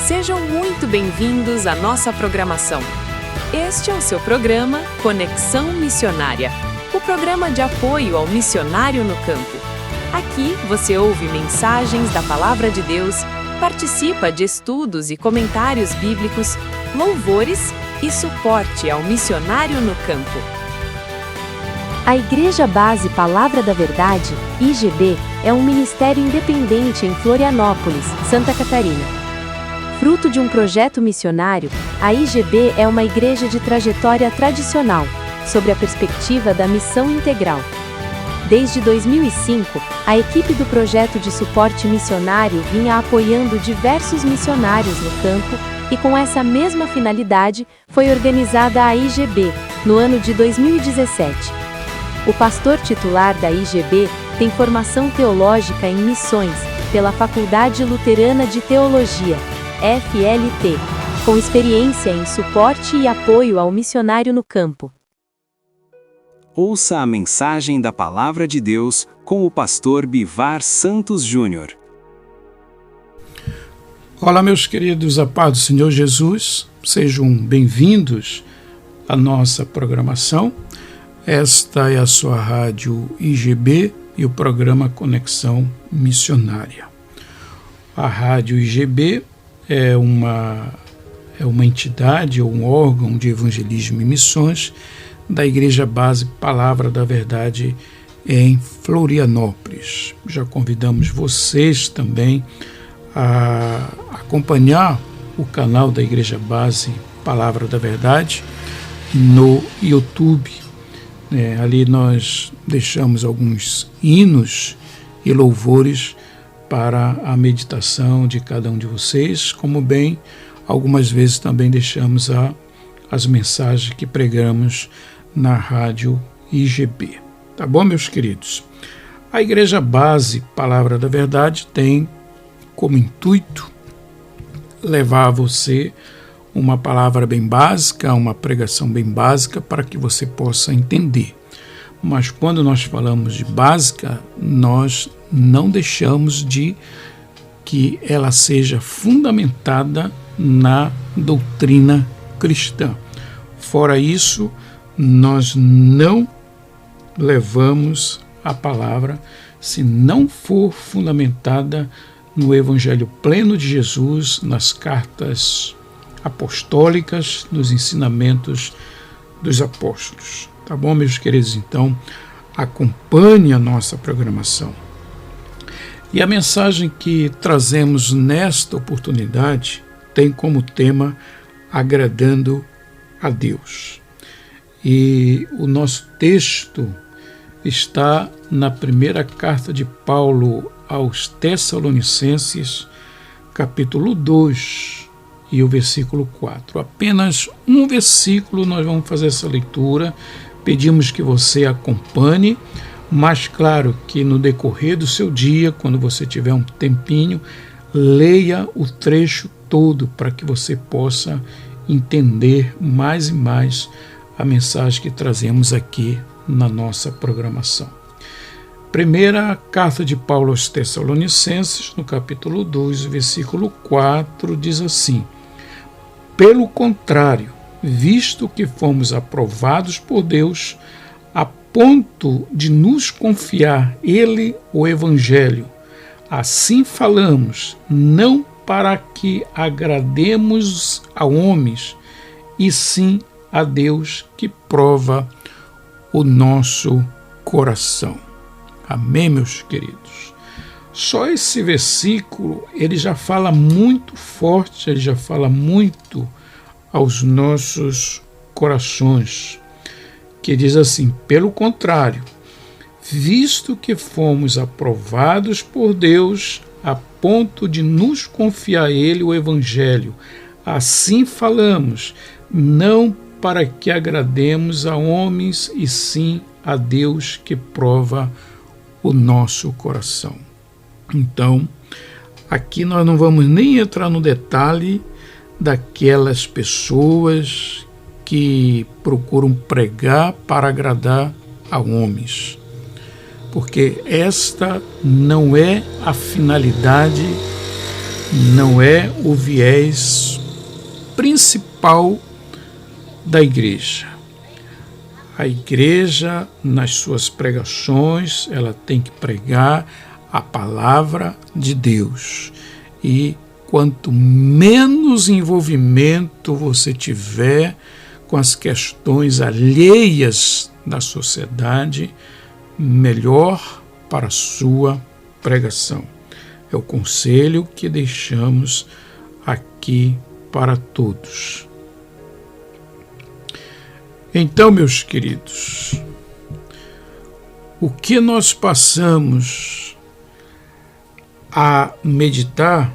Sejam muito bem-vindos à nossa programação. Este é o seu programa Conexão Missionária, o programa de apoio ao missionário no campo. Aqui você ouve mensagens da Palavra de Deus, participa de estudos e comentários bíblicos, louvores e suporte ao missionário no campo. A Igreja Base Palavra da Verdade, IGB, é um ministério independente em Florianópolis, Santa Catarina. Fruto de um projeto missionário, a IGB é uma igreja de trajetória tradicional, sob a perspectiva da missão integral. Desde 2005, a equipe do projeto de suporte missionário vinha apoiando diversos missionários no campo e com essa mesma finalidade foi organizada a IGB, no ano de 2017. O pastor titular da IGB tem formação teológica em missões pela Faculdade Luterana de Teologia, FLT, com experiência em suporte e apoio ao missionário no campo. Ouça a mensagem da Palavra de Deus com o pastor Bivar Santos Júnior. Olá, meus queridos, a paz do Senhor Jesus, sejam bem-vindos à nossa programação. Esta é a sua rádio IGB e o programa Conexão Missionária. A rádio IGB é uma entidade ou um órgão de evangelismo e missões da Igreja Base Palavra da Verdade em Florianópolis. Já convidamos vocês também a acompanhar o canal da Igreja Base Palavra da Verdade no YouTube. Ali nós deixamos alguns hinos e louvores para a meditação de cada um de vocês, como bem algumas vezes também deixamos as mensagens que pregamos na rádio IGB. Tá bom, meus queridos? A Igreja Base Palavra da Verdade tem como intuito levar a você uma palavra bem básica, uma pregação bem básica para que você possa entender. Mas quando nós falamos de básica, nós não deixamos de que ela seja fundamentada na doutrina cristã. Fora isso, nós não levamos a palavra se não for fundamentada no Evangelho pleno de Jesus, nas cartas apostólicas, nos ensinamentos dos apóstolos. Tá bom, meus queridos? Então, acompanhe a nossa programação. E a mensagem que trazemos nesta oportunidade tem como tema agradando a Deus. E o nosso texto está na primeira carta de Paulo aos Tessalonicenses, capítulo 2, e o versículo 4. Apenas um versículo nós vamos fazer essa leitura. Pedimos que você acompanhe, mas claro que no decorrer do seu dia, quando você tiver um tempinho, leia o trecho todo para que você possa entender mais e mais a mensagem que trazemos aqui na nossa programação. Primeira carta de Paulo aos Tessalonicenses, no capítulo 2, versículo 4, diz assim: pelo contrário, visto que fomos aprovados por Deus, a ponto de nos confiar Ele o Evangelho, assim falamos, não para que agrademos a homens, e sim a Deus que prova o nosso coração. Amém, meus queridos? Só esse versículo, ele já fala muito forte, ele já fala muito aos nossos corações, que diz assim: pelo contrário, visto que fomos aprovados por Deus a ponto de nos confiar a Ele o Evangelho, assim falamos, não para que agrademos a homens, e sim a Deus que prova o nosso coração. Então, aqui nós não vamos nem entrar no detalhe daquelas pessoas que procuram pregar para agradar a homens, porque esta não é a finalidade não é o viés principal da igreja. A igreja, nas suas pregações, ela tem que pregar a palavra de Deus. E quanto menos envolvimento você tiver com as questões alheias da sociedade, melhor para a sua pregação. É o conselho que deixamos aqui para todos. Então, meus queridos, o que nós passamos a meditar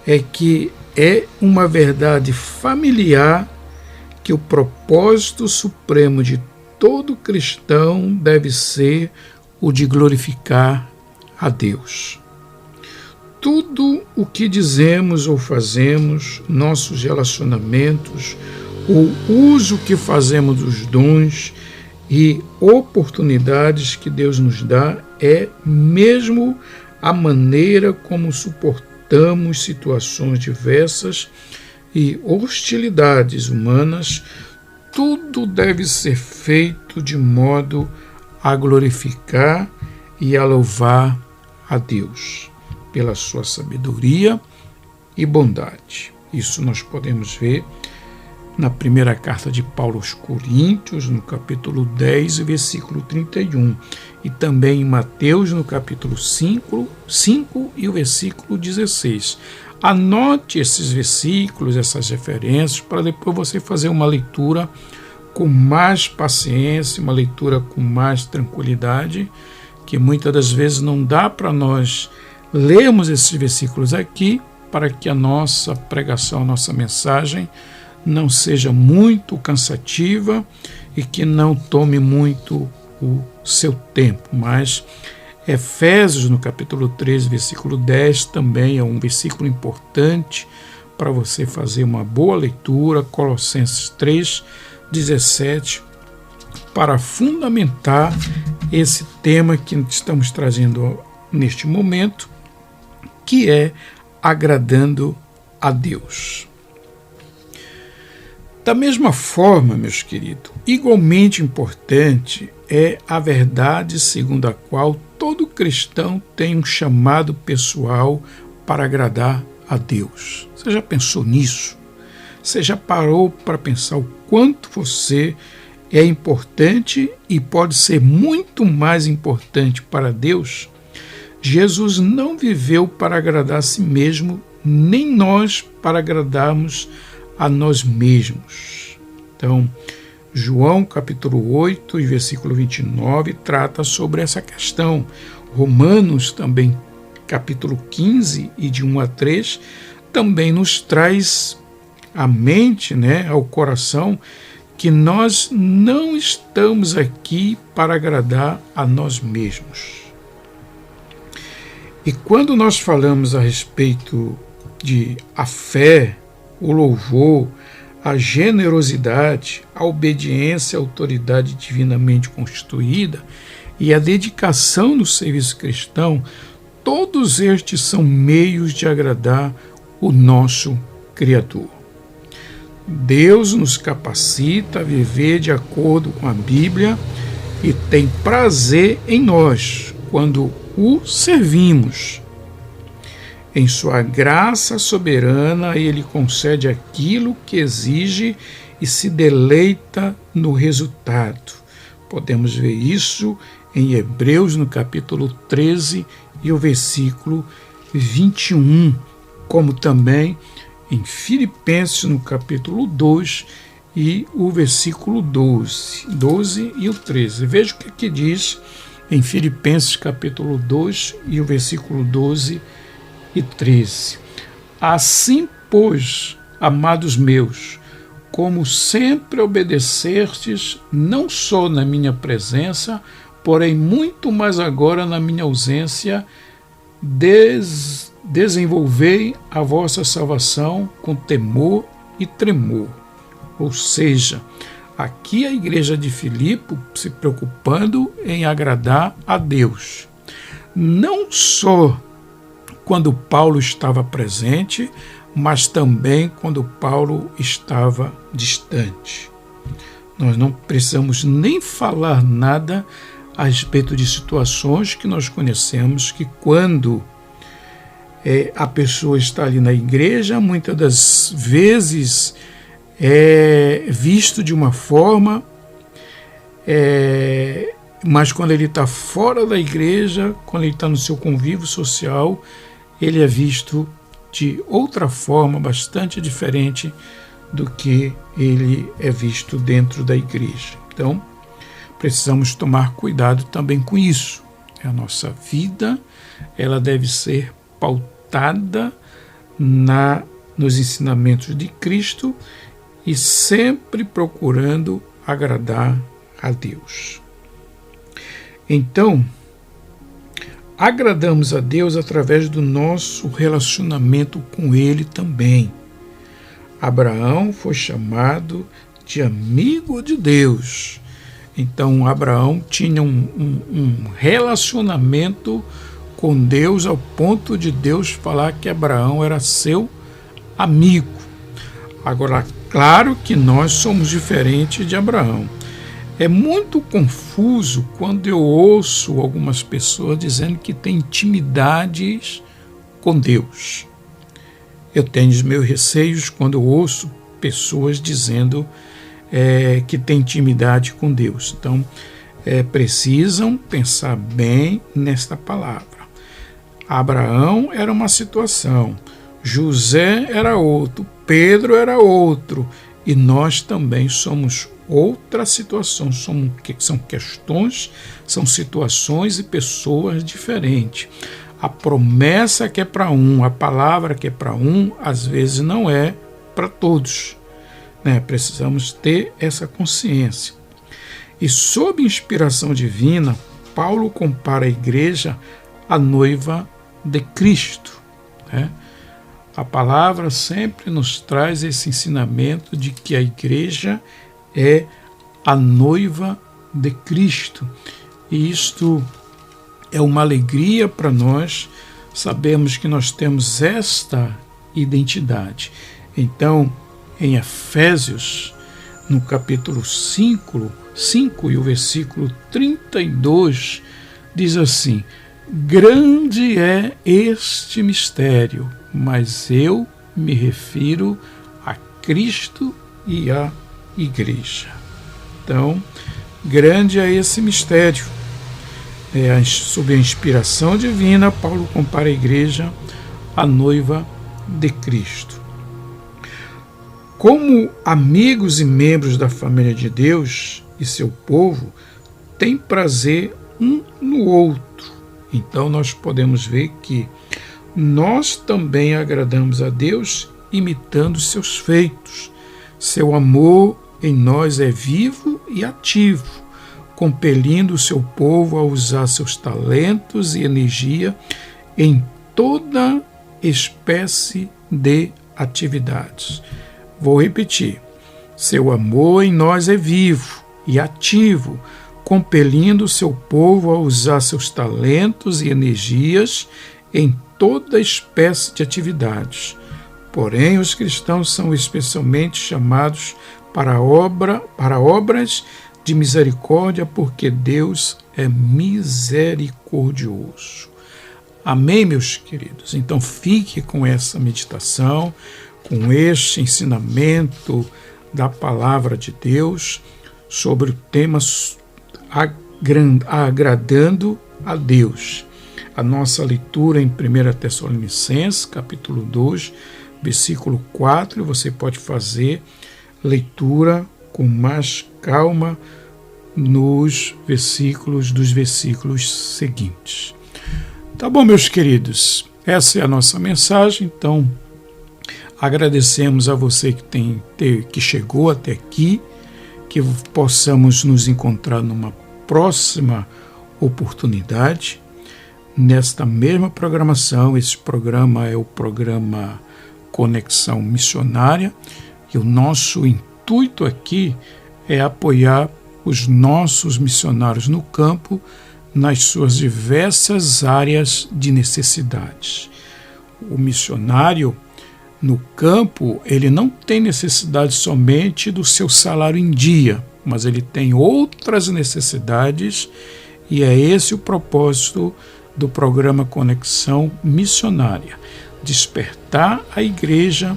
é que é uma verdade familiar que o propósito supremo de todo cristão deve ser o de glorificar a Deus. Tudo o que dizemos ou fazemos, nossos relacionamentos, o uso que fazemos dos dons e oportunidades que Deus nos dá é mesmo a maneira como suportamos situações diversas e hostilidades humanas. Tudo deve ser feito de modo a glorificar e a louvar a Deus pela sua sabedoria e bondade. Isso nós podemos ver na primeira carta de Paulo aos Coríntios, no capítulo 10, versículo 31, e também em Mateus, no capítulo 5 e o versículo 16. Anote esses versículos, essas referências, para depois você fazer uma leitura com mais paciência, uma leitura com mais tranquilidade, que muitas das vezes não dá para nós lermos esses versículos aqui, para que a nossa pregação, a nossa mensagem não seja muito cansativa e que não tome muito o seu tempo. Mas Efésios, no capítulo 13, versículo 10, também é um versículo importante para você fazer uma boa leitura. Colossenses 3, 17, para fundamentar esse tema que estamos trazendo neste momento, que é agradando a Deus. Da mesma forma, meus queridos, igualmente importante é a verdade segundo a qual todo cristão tem um chamado pessoal para agradar a Deus. Você já pensou nisso? Você já parou para pensar o quanto você é importante e pode ser muito mais importante para Deus? Jesus não viveu para agradar a si mesmo, nem nós para agradarmos a nós mesmos. Então, João capítulo 8 e versículo 29 trata sobre essa questão. Romanos também, capítulo 15 e de 1 a 3, também nos traz à mente, ao coração, que nós não estamos aqui para agradar a nós mesmos. E quando nós falamos a respeito de a fé, o louvor, a generosidade, a obediência à autoridade divinamente constituída e a dedicação no serviço cristão, todos estes são meios de agradar o nosso Criador. Deus nos capacita a viver de acordo com a Bíblia e tem prazer em nós quando o servimos. Em sua graça soberana, Ele concede aquilo que exige e se deleita no resultado. Podemos ver isso em Hebreus, no capítulo 13 e o versículo 21, como também em Filipenses, no capítulo 2 e o versículo 12 e o 13. Veja o que diz em Filipenses, capítulo 2 e o versículo 12 e 13. Assim, pois, amados meus, como sempre obedecestes, não só na minha presença, porém muito mais agora na minha ausência, desenvolvei a vossa salvação com temor e tremor. Ou seja, aqui a igreja de Filipe se preocupando em agradar a Deus, não só quando Paulo estava presente, mas também quando Paulo estava distante. Nós não precisamos nem falar nada a respeito de situações que nós conhecemos que quando a pessoa está ali na igreja, muitas das vezes é visto de uma forma, mas quando ele está fora da igreja, quando ele está no seu convívio social, ele é visto de outra forma, bastante diferente do que ele é visto dentro da igreja. Então, precisamos tomar cuidado também com isso. A nossa vida, ela deve ser pautada nos ensinamentos de Cristo e sempre procurando agradar a Deus. Então, agradamos a Deus através do nosso relacionamento com Ele também. Abraão foi chamado de amigo de Deus. Então, Abraão tinha um relacionamento com Deus ao ponto de Deus falar que Abraão era seu amigo. Agora, claro que nós somos diferentes de Abraão. É muito confuso quando eu ouço algumas pessoas dizendo que têm intimidades com Deus. Eu tenho os meus receios quando eu ouço pessoas dizendo que têm intimidade com Deus. Então, precisam pensar bem nesta palavra. Abraão era uma situação, José era outro, Pedro era outro, e nós também somos outra situação, são questões, são situações e pessoas diferentes. A promessa que é para um, a palavra que é para um, às vezes não é para todos. Precisamos ter essa consciência. E sob inspiração divina, Paulo compara a igreja à noiva de Cristo. A palavra sempre nos traz esse ensinamento de que a igreja é a noiva de Cristo. E isto é uma alegria para nós, sabemos que nós temos esta identidade. Então, em Efésios, no capítulo 5 e o versículo 32, diz assim: grande é este mistério, mas eu me refiro a Cristo e à igreja. Então, grande é esse mistério. Sob a inspiração divina, Paulo compara a igreja à noiva de Cristo. Como amigos e membros da família de Deus e seu povo têm prazer um no outro. Então nós podemos ver que nós também agradamos a Deus imitando seus feitos. Seu amor em nós é vivo e ativo, compelindo o seu povo a usar seus talentos e energia em toda espécie de atividades. Vou repetir. Seu amor em nós é vivo e ativo, compelindo o seu povo a usar seus talentos e energias em toda espécie de atividades. Porém, os cristãos são especialmente chamados para obras de misericórdia, porque Deus é misericordioso. Amém, meus queridos? Então fique com essa meditação, com este ensinamento da palavra de Deus sobre o tema agradando a Deus. A nossa leitura em 1 Tessalonicenses, capítulo 2, versículo 4, você pode fazer leitura com mais calma dos versículos seguintes. Tá bom, meus queridos? Essa é a nossa mensagem, então agradecemos a você que chegou até aqui, que possamos nos encontrar numa próxima oportunidade, nesta mesma programação. Esse programa é o programa Conexão Missionária, e o nosso intuito aqui é apoiar os nossos missionários no campo nas suas diversas áreas de necessidades. O missionário no campo, ele não tem necessidade somente do seu salário em dia, mas ele tem outras necessidades, e é esse o propósito do programa Conexão Missionária: despertar a igreja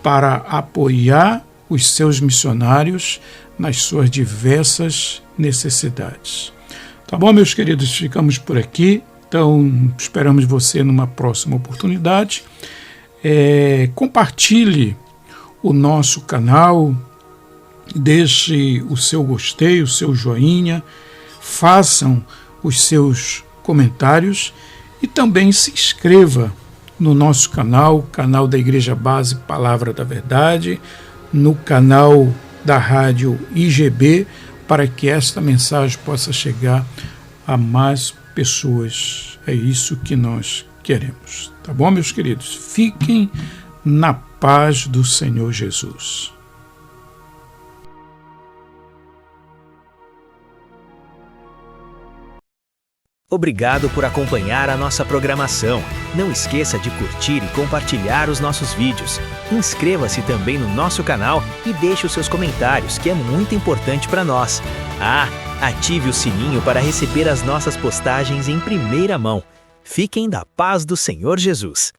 para apoiar os seus missionários nas suas diversas necessidades. Tá bom, meus queridos? Ficamos por aqui. Então, esperamos você numa próxima oportunidade. Compartilhe o nosso canal, deixe o seu gostei, o seu joinha, façam os seus comentários e também se inscreva no nosso canal, canal da Igreja Base Palavra da Verdade, no canal da Rádio IGB, para que esta mensagem possa chegar a mais pessoas. É isso que nós queremos. Tá bom, meus queridos? Fiquem na paz do Senhor Jesus. Obrigado por acompanhar a nossa programação. Não esqueça de curtir e compartilhar os nossos vídeos. Inscreva-se também no nosso canal e deixe os seus comentários, que é muito importante para nós. Ative o sininho para receber as nossas postagens em primeira mão. Fiquem da paz do Senhor Jesus.